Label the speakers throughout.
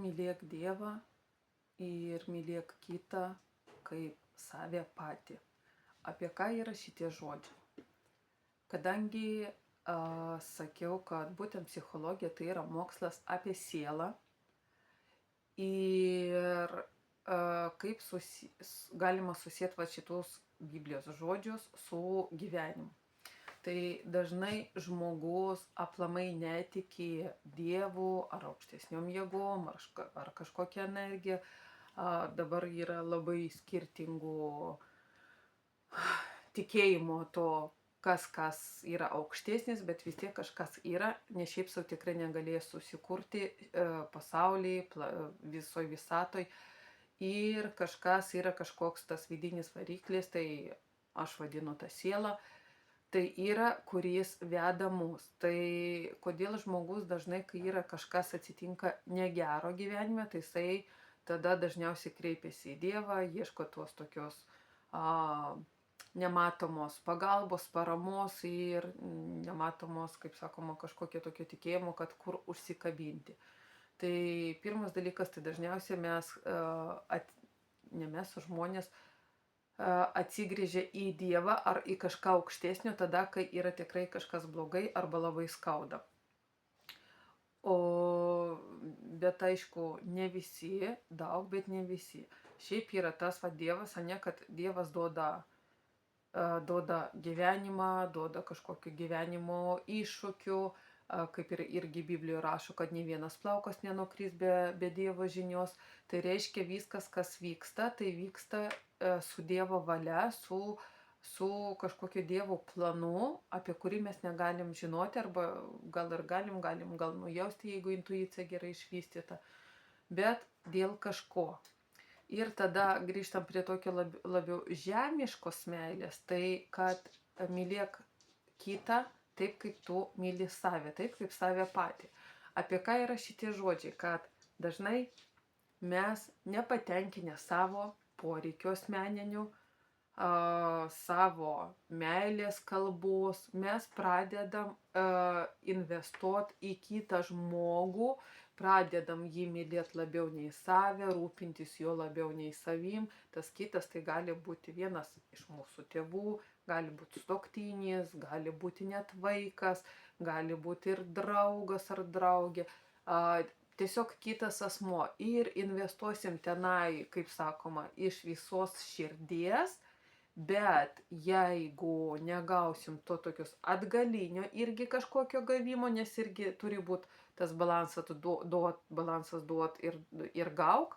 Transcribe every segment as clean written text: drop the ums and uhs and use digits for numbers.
Speaker 1: mylėk Dievą ir mylėk kitą kaip save patį. Apie ką yra šitie žodžiai? Kadangi sakiau, kad būtent psichologija tai yra mokslas apie sielą ir kaip galima susieti va šitus Biblijos žodžius su gyvenimu. Tai dažnai žmogus aplamai netiki Dievu ar aukštesniom jėgom ar kažkokia energija. Dabar yra labai skirtingų tikėjimo to, kas yra aukštesnis, bet vis tiek kažkas yra, nes šiaip sau tikrai negalės susikurti pasaulyje, visoje visatoje. Ir kažkas yra kažkoks tas vidinis variklis, tai aš vadinu tą sielą. Tai yra, kuris veda mus. Tai kodėl žmogus dažnai, kai yra kažkas atsitinka negero gyvenime, tai jisai tada dažniausiai kreipiasi į Dievą, ieško tos tokios nematomos pagalbos, paramos ir nematomos, kaip sakoma, kažkokio tokio tikėjimo, kad kur užsikabinti. Tai pirmas dalykas, tai dažniausiai ne mes, o žmonės atsigręžia į Dievą ar į kažką aukštesnio tada, kai yra tikrai kažkas blogai arba labai skauda. Bet aišku, ne visi, daug, bet ne visi. Šiaip yra tas Dievas, kad Dievas duoda gyvenimą, duoda kažkokiu gyvenimo iššūkiu, kaip ir irgi Biblijoje rašo, kad nei vienas plaukas nenukris be Dievo žinios. Tai reiškia, viskas, kas vyksta, tai vyksta su Dievo valia, su kažkokiu Dievo planu, apie kurį mes negalim žinoti, arba gal ir galim gal nujausti, jeigu intuicija gerai išvystyta, bet dėl kažko. Ir tada grįžtam prie tokio labiau žemiškos meilės, tai kad mylėk kitą taip, kaip tu myli save, taip kaip save patį. Apie ką yra šitie žodžiai? Kad dažnai mes nepatenkinę savo poreikių asmeninių, savo meilės kalbos, mes pradedam investuoti į kitą žmogų, pradedam jį mylėti labiau nei save, rūpintis jo labiau nei savim. Tas kitas tai gali būti vienas iš mūsų tėvų, gali būti sutuoktinis, gali būti net vaikas, gali būti ir draugas ar draugė. Tiesiog kitas asmuo. Ir investuosim tenai, kaip sakoma, iš visos širdies, bet jeigu negausim to tokios atgalinio irgi kažkokio gavimo, nes irgi turi būti tas balansas duot ir gauk.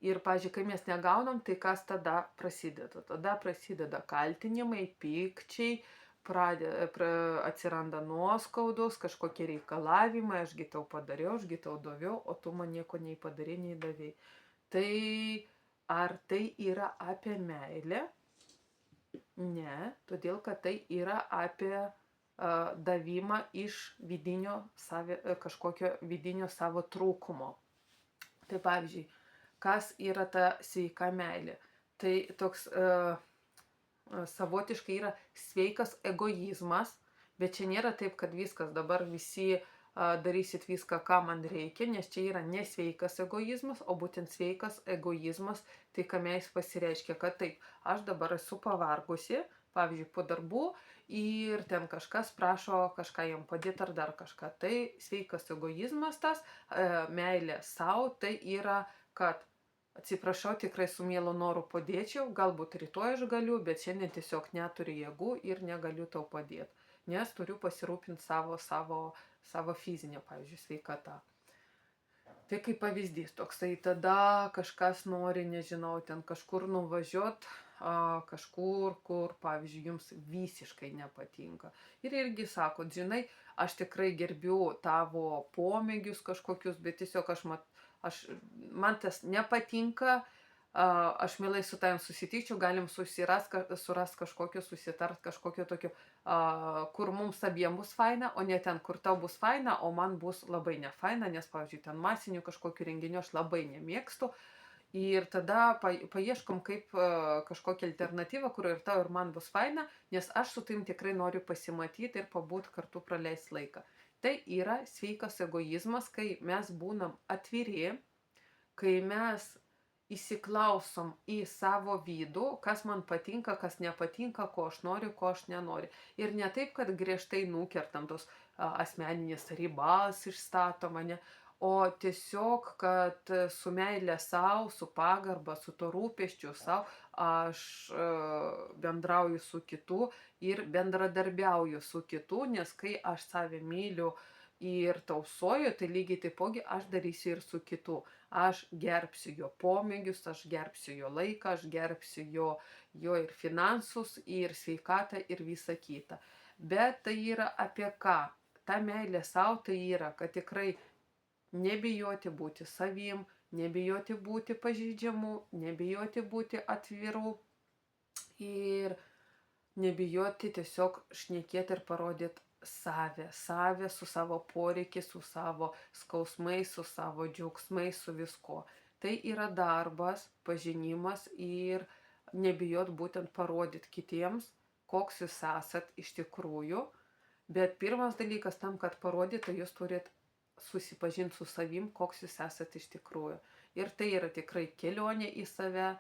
Speaker 1: Ir, pavyzdžiui, kai mes negaunam, tai kas tada prasideda? Tada prasideda kaltinimai, pykčiai, atsiranda nuoskaudos, kažkokie reikalavimai, ašgi tau padariau, ašgi tau daviau, o tu man nieko nei padarė, nei davėjai. Tai ar tai yra apie meilę? Ne, todėl kad tai yra apie davimą iš kažkokio vidinio savo trūkumo. Tai pavyzdžiui, kas yra ta sveika meilė? Tai toks savotiškai yra sveikas egoizmas, bet čia nėra taip, kad viskas dabar visi darysit viską, ką man reikia, nes čia yra nesveikas egoizmas, o būtent sveikas egoizmas, tai kame jis pasireiškia, kad taip, aš dabar esu pavargusi, pavyzdžiui, po darbų ir ten kažkas prašo kažką jam padėti ar dar kažką. Tai sveikas egoizmas tas, meilė savo, tai yra, kad atsiprašau, tikrai su mielu noru padėčiau, galbūt rytoj aš galiu, bet šiandien tiesiog neturiu jėgų ir negaliu tau padėti, nes turiu pasirūpinti savo fizinę, pavyzdžiui, sveikatą. Tai kaip pavyzdys toksai, tada kažkas nori, nežinau, ten kažkur nuvažiuot, kažkur, kur, pavyzdžiui, jums visiškai nepatinka. Ir irgi sakot, žinai, aš tikrai gerbiu tavo pomėgius kažkokius, bet tiesiog man tas nepatinka, aš mielai su tavim susitikčiau, galim surast kažkokio, susitart kažkokio tokio, kur mums abiem bus faina, o ne ten, kur tau bus faina, o man bus labai nefaina, nes, pavyzdžiui, ten masinių kažkokių renginių aš labai nemėgstu. Ir tada paieškom kaip kažkokią alternatyvą, kur ir tau ir man bus faina, nes aš su tavim tikrai noriu pasimatyti ir pabūt kartu praleist laiką. Tai yra sveikas egoizmas, kai mes būnam atviri, kai mes įsiklausom į savo vidų, kas man patinka, kas nepatinka, ko aš noriu, ko aš nenoriu. Ir ne taip, kad griežtai nukertam tos asmeninės ribas išstatom, ane, o tiesiog, kad su meile savo, su pagarba, su to rūpesčiu savo aš bendrauju su kitu ir bendradarbiauju su kitu, nes kai aš save myliu ir tausoju, tai lygiai taipogi aš darysiu ir su kitu. Aš gerbsiu jo pomėgius, aš gerbsiu jo laiką, aš gerbsiu jo ir finansus, ir sveikatą, ir visą kitą. Bet tai yra apie ką? Ta meilė savo tai yra, kad tikrai nebijoti būti savim, nebijoti būti pažeidžiamu, nebijoti būti atviru ir nebijoti tiesiog šnekėti ir parodyti save su savo poreikiais, su savo skausmais, su savo džiaugsmais, su visko. Tai yra darbas, pažinimas ir nebijot būtent parodyti kitiems, koks jūs esat iš tikrųjų. Bet pirmas dalykas tam, kad parodyt, tai jūs turit susipažinti su savim, koks jūs esat iš tikrųjų. Ir tai yra tikrai kelionė į save.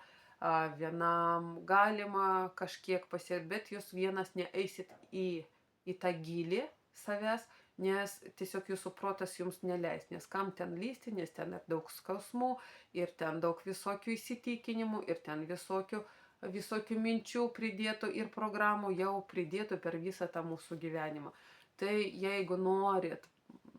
Speaker 1: Vienam galima kažkiek pasiekti, bet jūs vienas neeisit į tą gilį savęs, nes tiesiog jūsų protas jums neleis, nes kam ten lysti, nes ten ir daug skausmų, ir ten daug visokių įsitikinimų, ir ten visokių minčių pridėtų ir programų jau pridėtų per visą tą mūsų gyvenimą. Tai jeigu norit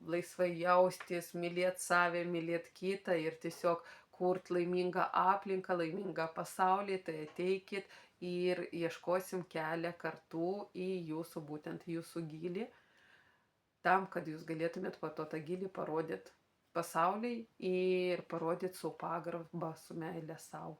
Speaker 1: laisvai jaustis, mylėti save, mylėti kitą ir tiesiog kurt laimingą aplinką, laimingą pasaulį, tai ateikit ir ieškosim kelią kartu į būtent jūsų gilį, tam, kad jūs galėtumėt po to tą gilį parodyti pasauliai ir parodyti su pagarba, su meile savo.